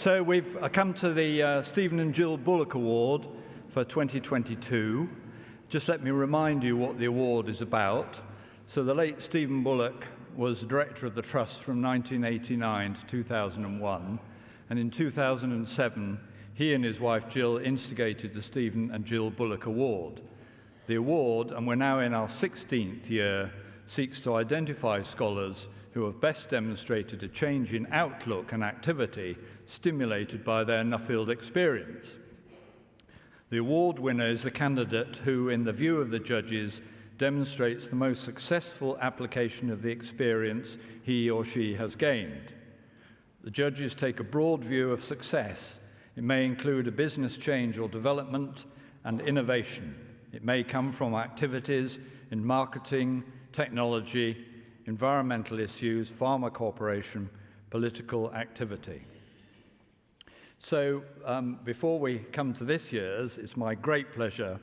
So we've come to the Stephen and Jill Bullock Award for 2022. Just let me remind you what the award is about. So the late Stephen Bullock was director of the Trust from 1989 to 2001, and in 2007 he and his wife Jill instigated the Stephen and Jill Bullock Award. The award, and we're now in our 16th year, seeks to identify scholars who have best demonstrated a change in outlook and activity stimulated by their Nuffield experience. The award winner is the candidate who, in the view of the judges, demonstrates the most successful application of the experience he or she has gained. The judges take a broad view of success. It may include a business change or development and innovation. It may come from activities in marketing, technology, environmental issues, farmer cooperation, political activity. So before we come to this year's, it's my great pleasure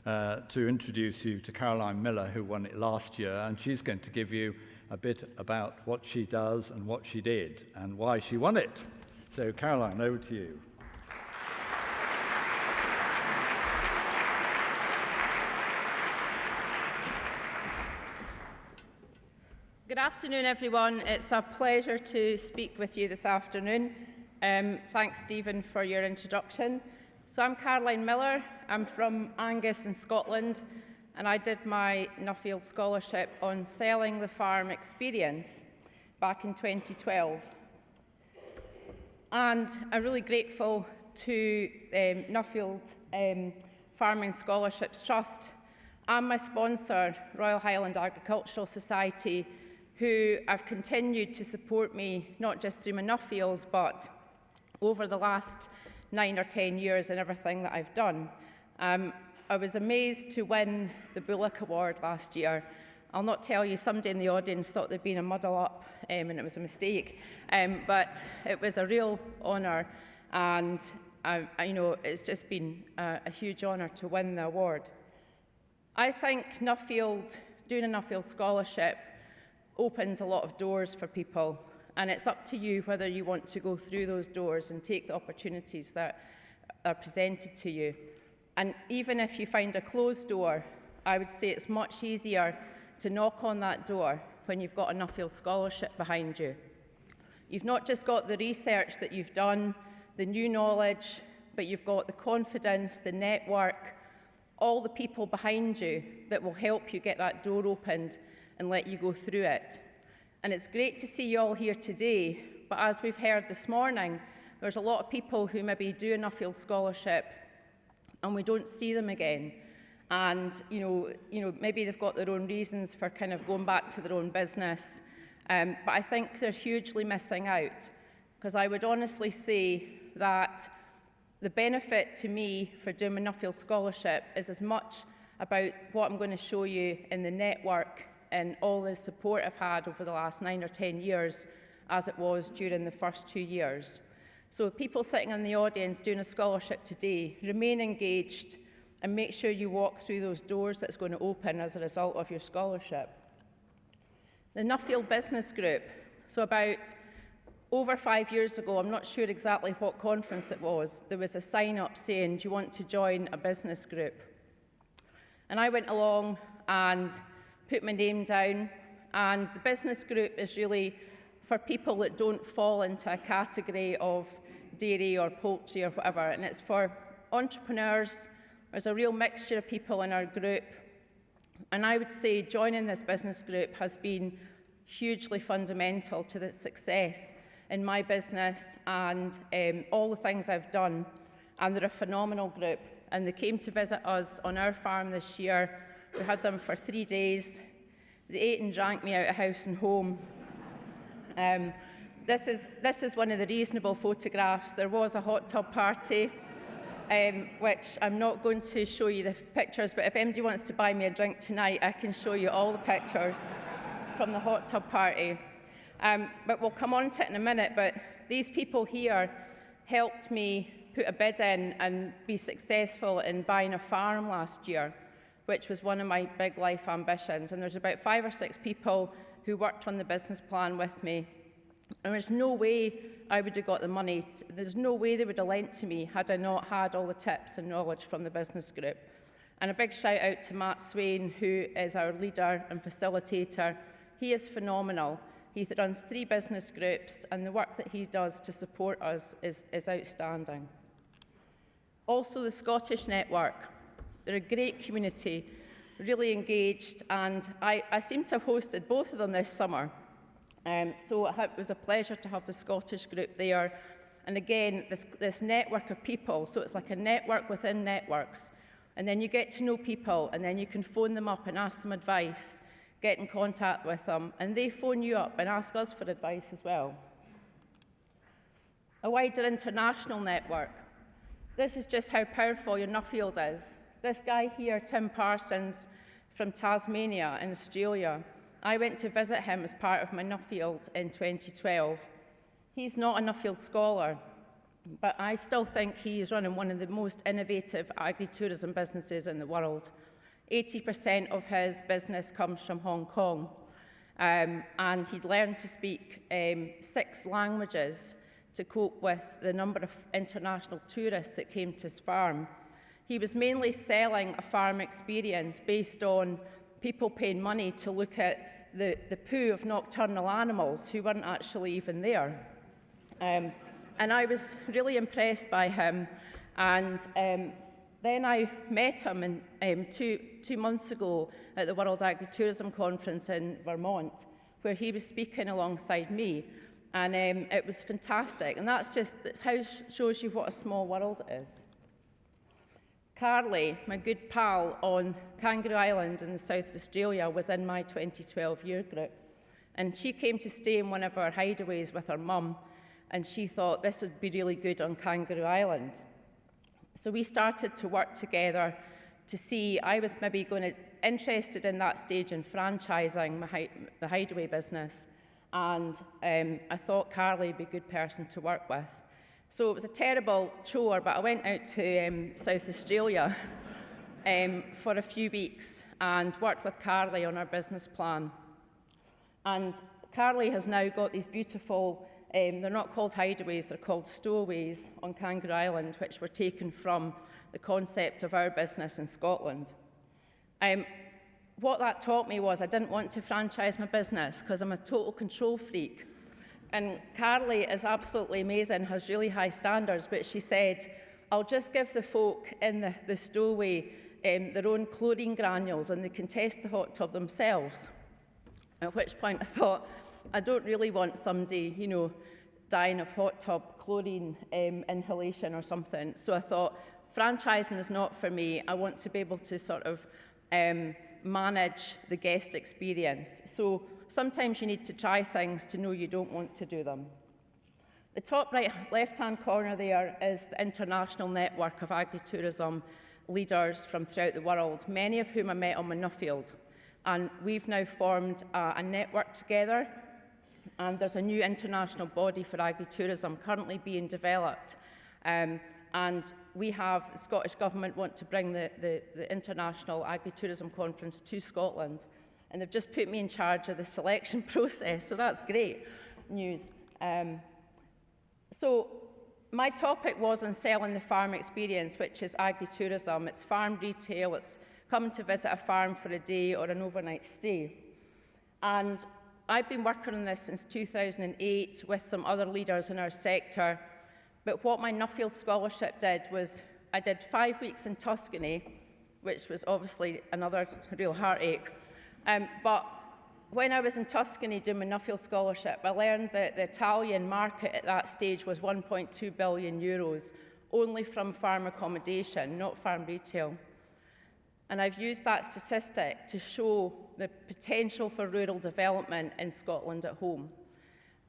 to introduce you to Caroline Millar, who won it last year, and she's going to give you a bit about what she does and what she did and why she won it. So Caroline, over to you. Good afternoon, everyone. It's a pleasure to speak with you this afternoon. Thanks, Stephen, for your introduction. So I'm Caroline Millar. I'm from Angus in Scotland, and I did my Nuffield Scholarship on selling the farm experience back in 2012. And I'm really grateful to Nuffield Farming Scholarships Trust and my sponsor, Royal Highland Agricultural Society, who have continued to support me, not just through my Nuffield, but over the last 9 or 10 years in everything that I've done. I was amazed to win the Bullock Award last year. I'll not tell you, somebody in the audience thought there'd been a muddle up and it was a mistake, but it was a real honour, and it's just been a huge honour to win the award. I think doing a Nuffield Scholarship opens a lot of doors for people, and it's up to you whether you want to go through those doors and take the opportunities that are presented to you. And even if you find a closed door, I would say it's much easier to knock on that door when you've got a Nuffield Scholarship behind you. You've not just got the research that you've done, the new knowledge, but you've got the confidence, the network, all the people behind you that will help you get that door opened and let you go through it. And it's great to see you all here today, but as we've heard this morning, there's a lot of people who maybe do a Nuffield Scholarship and we don't see them again. And maybe they've got their own reasons for kind of going back to their own business. But I think they're hugely missing out, because I would honestly say that the benefit to me for doing a Nuffield Scholarship is as much about what I'm going to show you in the network and all the support I've had over the last 9 or 10 years as it was during the first 2 years. So people sitting in the audience doing a scholarship today, remain engaged and make sure you walk through those doors that's going to open as a result of your scholarship. The Nuffield Business Group. So about over 5 years ago, I'm not sure exactly what conference it was, there was a sign-up saying, do you want to join a business group? And I went along and put my name down, and the business group is really for people that don't fall into a category of dairy or poultry or whatever, and it's for entrepreneurs. There's a real mixture of people in our group, and I would say joining this business group has been hugely fundamental to the success in my business and all the things I've done. And they're a phenomenal group, and they came to visit us on our farm this year. We had them for 3 days. They ate and drank me out of house and home. This is one of the reasonable photographs. There was a hot tub party, which I'm not going to show you the pictures, but if anybody wants to buy me a drink tonight, I can show you all the pictures from the hot tub party. But we'll come on to it in a minute, but these people here helped me put a bid in and be successful in buying a farm last year, which was one of my big life ambitions. And there's about 5 or 6 people who worked on the business plan with me. And there's no way I would have got the money. There's no way they would have lent to me had I not had all the tips and knowledge from the business group. And a big shout out to Matt Swain, who is our leader and facilitator. He is phenomenal. He runs 3 business groups, and the work that he does to support us is outstanding. Also, the Scottish Network. They're a great community, really engaged, and I seem to have hosted both of them this summer. So it was a pleasure to have the Scottish group there. And again, this network of people, so it's like a network within networks. And then you get to know people, and then you can phone them up and ask them advice, get in contact with them, and they phone you up and ask us for advice as well. A wider international network. This is just how powerful your Nuffield is. This guy here, Tim Parsons, from Tasmania in Australia, I went to visit him as part of my Nuffield in 2012. He's not a Nuffield scholar, but I still think he is running one of the most innovative agritourism businesses in the world. 80% of his business comes from Hong Kong, and he'd learned to speak 6 languages to cope with the number of international tourists that came to his farm. He was mainly selling a farm experience based on people paying money to look at the poo of nocturnal animals who weren't actually even there. And I was really impressed by him. And then I met him two months ago at the World Agritourism Conference in Vermont, where he was speaking alongside me. And it was fantastic. And that's how it shows you what a small world it is. Carly, my good pal on Kangaroo Island in the south of Australia, was in my 2012 year group. And she came to stay in one of our hideaways with her mum, and she thought this would be really good on Kangaroo Island. So we started to work together to see, I was maybe interested in that stage in franchising the hideaway business, and I thought Carly would be a good person to work with. So it was a terrible chore, but I went out to South Australia for a few weeks and worked with Carly on our business plan. And Carly has now got these beautiful, they're not called hideaways, they're called stowaways on Kangaroo Island, which were taken from the concept of our business in Scotland. What that taught me was I didn't want to franchise my business because I'm a total control freak. And Carly is absolutely amazing, has really high standards, but she said, I'll just give the folk in the stowaway their own chlorine granules and they can test the hot tub themselves. At which point I thought, I don't really want somebody, dying of hot tub chlorine inhalation or something. So I thought, franchising is not for me. I want to be able to sort of manage the guest experience. So sometimes you need to try things to know you don't want to do them. The top left-hand corner there is the international network of agritourism leaders from throughout the world, many of whom I met on my Nuffield. And we've now formed a network together, and there's a new international body for agritourism currently being developed. And we have, the Scottish Government want to bring the International Agritourism Conference to Scotland. And they've just put me in charge of the selection process, so that's great news. So my topic was on selling the farm experience, which is agritourism. It's farm retail, it's coming to visit a farm for a day or an overnight stay. And I've been working on this since 2008 with some other leaders in our sector. But what my Nuffield Scholarship did was I did 5 weeks in Tuscany, which was obviously another real heartache. But when I was in Tuscany doing my Nuffield Scholarship, I learned that the Italian market at that stage was 1.2 billion euros, only from farm accommodation, not farm retail. And I've used that statistic to show the potential for rural development in Scotland at home.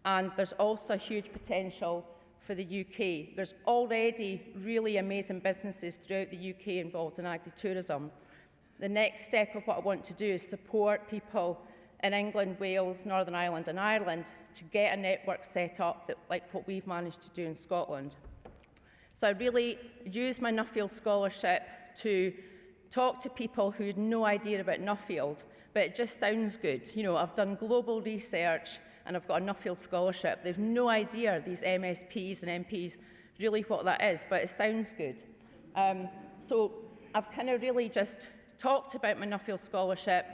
And there's also huge potential for the UK. There's already really amazing businesses throughout the UK involved in agritourism. The next step of what I want to do is support people in England, Wales, Northern Ireland and Ireland to get a network set up like what we've managed to do in Scotland. So I really use my Nuffield Scholarship to talk to people who had no idea about Nuffield, but it just sounds good. I've done global research, and I've got a Nuffield Scholarship. They've no idea, these MSPs and MPs, really what that is, but it sounds good. So I've kind of really just talked about my Nuffield Scholarship,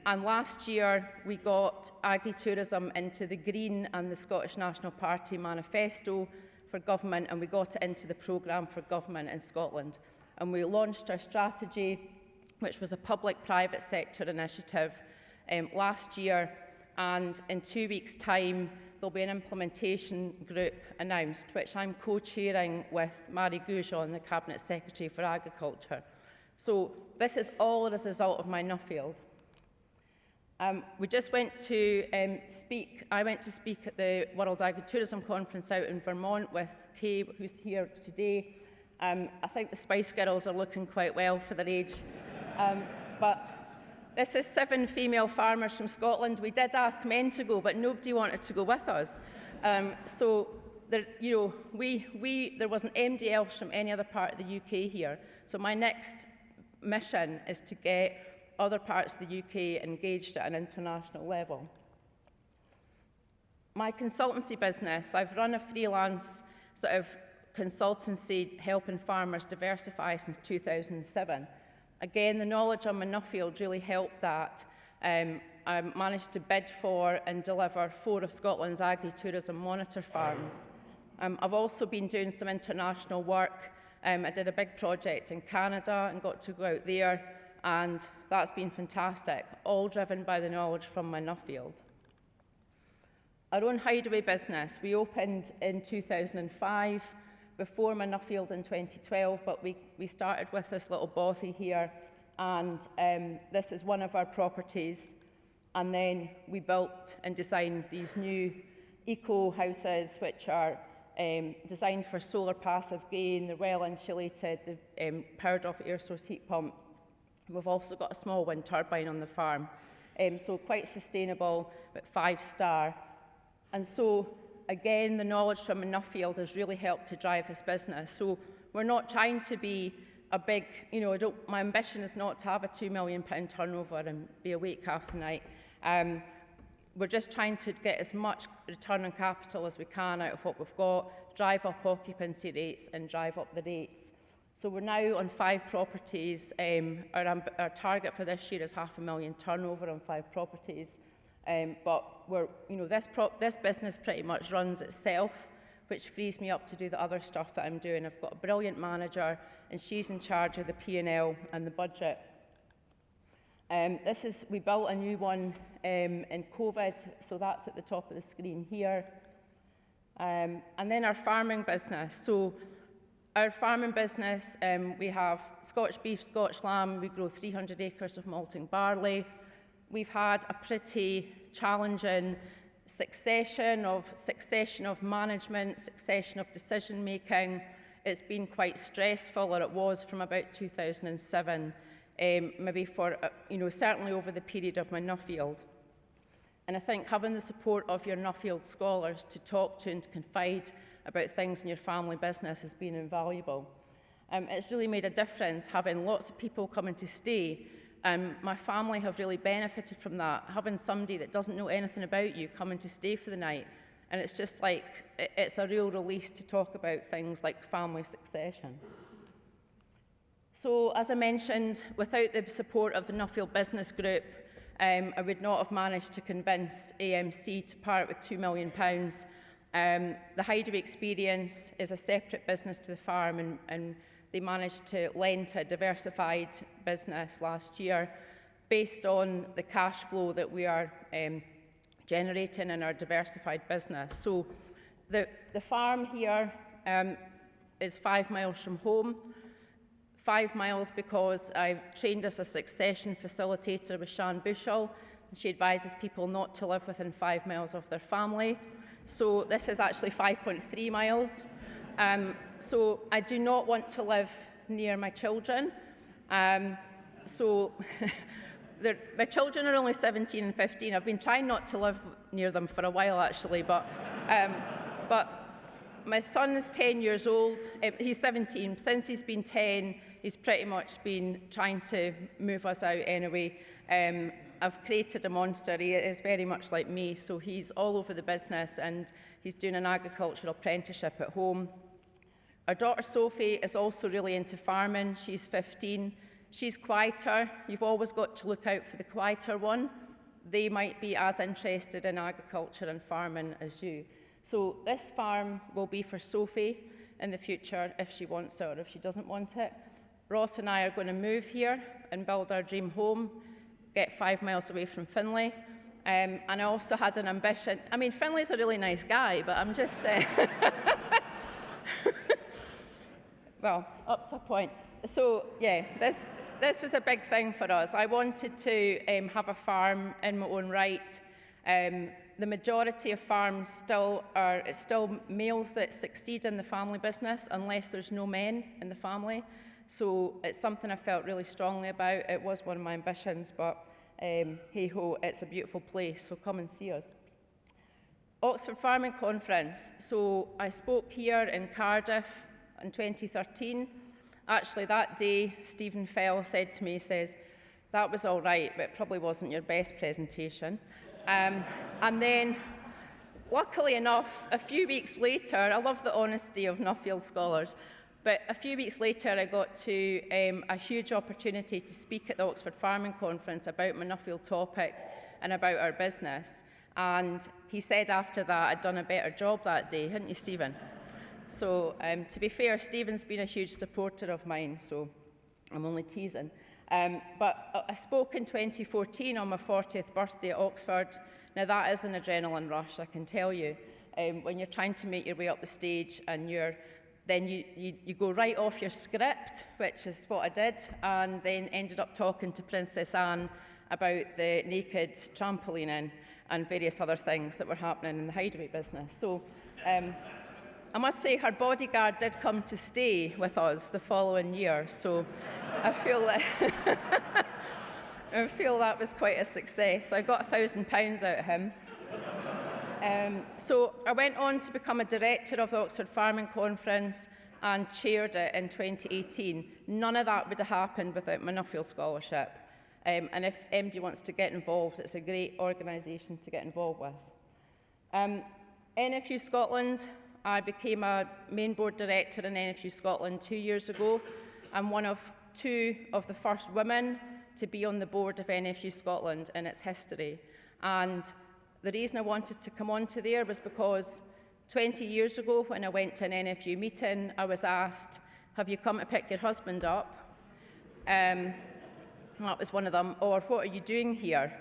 and last year we got agritourism into the Green and the Scottish National Party manifesto for government, and we got it into the programme for government in Scotland. And we launched our strategy, which was a public-private sector initiative last year, and in 2 weeks' time there'll be an implementation group announced, which I'm co-chairing with Marie Goujon, the Cabinet Secretary for Agriculture. So this is all as a result of my Nuffield. We just went to I went to speak at the World Agritourism Conference out in Vermont with Kay, who's here today. I think the Spice Girls are looking quite well for their age. But this is 7 female farmers from Scotland. We did ask men to go, but nobody wanted to go with us. So there, there wasn't anybody else from any other part of the UK here. So my next mission is to get other parts of the UK engaged at an international level. My consultancy business, I've run a freelance sort of consultancy helping farmers diversify since 2007. Again, the knowledge on my Nuffield really helped that. I managed to bid for and deliver 4 of Scotland's agritourism monitor farms. I've also been doing some international work. I did a big project in Canada and got to go out there, and that's been fantastic, all driven by the knowledge from my Nuffield. Our own Hideaway business, we opened in 2005, before my Nuffield in 2012, but we started with this little bothy here, and this is one of our properties. And then we built and designed these new eco houses, which are designed for solar passive gain. They're well insulated, they're powered off air source heat pumps. We've also got a small wind turbine on the farm, so quite sustainable, but 5-star. And so again, the knowledge from Nuffield has really helped to drive this business. So we're not trying to be a big, my ambition is not to have a £2 million turnover and be awake half the night. We're just trying to get as much return on capital as we can out of what we've got, drive up occupancy rates and drive up the rates. So we're now on 5 properties. Our target for this year is £500,000 turnover on 5 properties. But this business pretty much runs itself, which frees me up to do the other stuff that I'm doing. I've got a brilliant manager, and she's in charge of the P&L and the budget. We built a new one in COVID, so that's at the top of the screen here. And then our farming business. So our farming business, we have Scotch beef, Scotch lamb. We grow 300 acres of malting barley. We've had a pretty challenging succession of management, succession of decision making. It's been quite stressful, or it was from about 2007, maybe for, certainly over the period of my Nuffield. And I think having the support of your Nuffield scholars to talk to and to confide about things in your family business has been invaluable. It's really made a difference having lots of people coming to stay. My family have really benefited from that, having somebody that doesn't know anything about you coming to stay for the night. And it's just like, it's a real release to talk about things like family succession. So, as I mentioned, without the support of the Nuffield Business Group, I would not have managed to convince AMC to part with £2 million. The Hideaway Experience is a separate business to the farm, and they managed to lend to a diversified business last year based on the cash flow that we are generating in our diversified business. So the farm here is 5 miles from home. 5 miles because I've trained as a succession facilitator with Shan Bushell. She advises people not to live within 5 miles of their family. So this is actually 5.3 miles. So I do not want to live near my children. My children are only 17 and 15. I've been trying not to live near them for a while, actually, but my son is 10 years old. He's 17. Since he's been 10, he's pretty much been trying to move us out anyway. I've created a monster. He is very much like me, so he's all over the business and he's doing an agricultural apprenticeship at home. Our daughter Sophie is also really into farming. She's 15. She's quieter. You've always got to look out for the quieter one. They might be as interested in agriculture and farming as you. So this farm will be for Sophie in the future if she wants it or if she doesn't want it. Ross and I are going to move here and build our dream home, get 5 miles away from Finlay. And I also had an ambition. I mean, Finlay's a really nice guy, but I'm just... well, up to a point. So, yeah, this was a big thing for us. I wanted to have a farm in my own right. The majority of farms it's still males that succeed in the family business unless there's no men in the family. So it's something I felt really strongly about. It was one of my ambitions, but hey-ho, it's a beautiful place, so come and see us. Oxford Farming Conference. So I spoke here in Cardiff in 2013. Actually, that day, Stephen Fell said to me, he says, that was all right, but it probably wasn't your best presentation. And then, luckily enough, a few weeks later, I love the honesty of Nuffield scholars, but a few weeks later, I got to a huge opportunity to speak at the Oxford Farming Conference about my Nuffield topic and about our business. And he said after that I'd done a better job that day, hadn't you, Stephen? So, to be fair, Stephen's been a huge supporter of mine, so I'm only teasing. But I spoke in 2014 on my 40th birthday at Oxford. Now, that is an adrenaline rush, I can tell you. When you're trying to make your way up the stage and then you go right off your script, which is what I did, and then ended up talking to Princess Anne about the naked trampolining and various other things that were happening in the Hideaway business. So, I must say her bodyguard did come to stay with us the following year, so I feel that was quite a success. So I got £1,000 out of him. So I went on to become a director of the Oxford Farming Conference and chaired it in 2018. None of that would have happened without my Nuffield Scholarship. And if MD wants to get involved, it's a great organisation to get involved with. NFU Scotland. I became a main board director in NFU Scotland 2 years ago. I'm one of 2 of the first women to be on the board of NFU Scotland in its history. And the reason I wanted to come onto there was because 20 years ago when I went to an NFU meeting, I was asked, have you come to pick your husband up? That was one of them, or what are you doing here?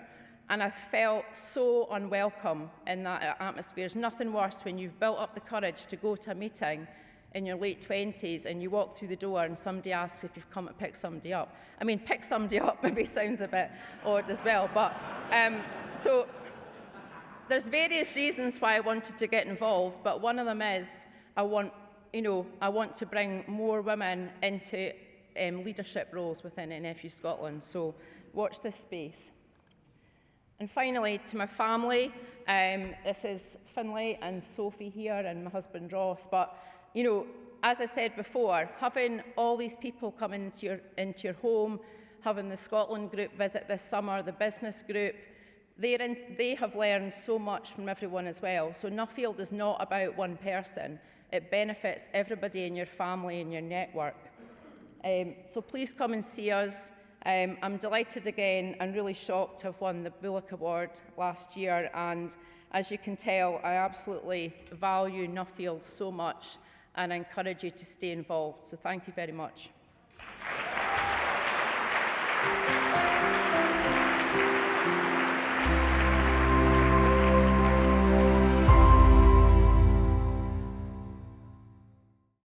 And I felt so unwelcome in that atmosphere. There's nothing worse when you've built up the courage to go to a meeting in your late 20s and you walk through the door and somebody asks if you've come to pick somebody up. I mean, pick somebody up maybe sounds a bit odd as well, but so there's various reasons why I wanted to get involved, but one of them is I want to bring more women into leadership roles within NFU Scotland, so watch this space. And finally, to my family, this is Finlay and Sophie here and my husband Ross. But, as I said before, having all these people come into your home, having the Scotland group visit this summer, the business group, they have learned so much from everyone as well. So Nuffield is not about one person. It benefits everybody in your family and your network. So please come and see us. I'm delighted again and really shocked to have won the Bullock Award last year, and as you can tell, I absolutely value Nuffield so much and I encourage you to stay involved. So thank you very much.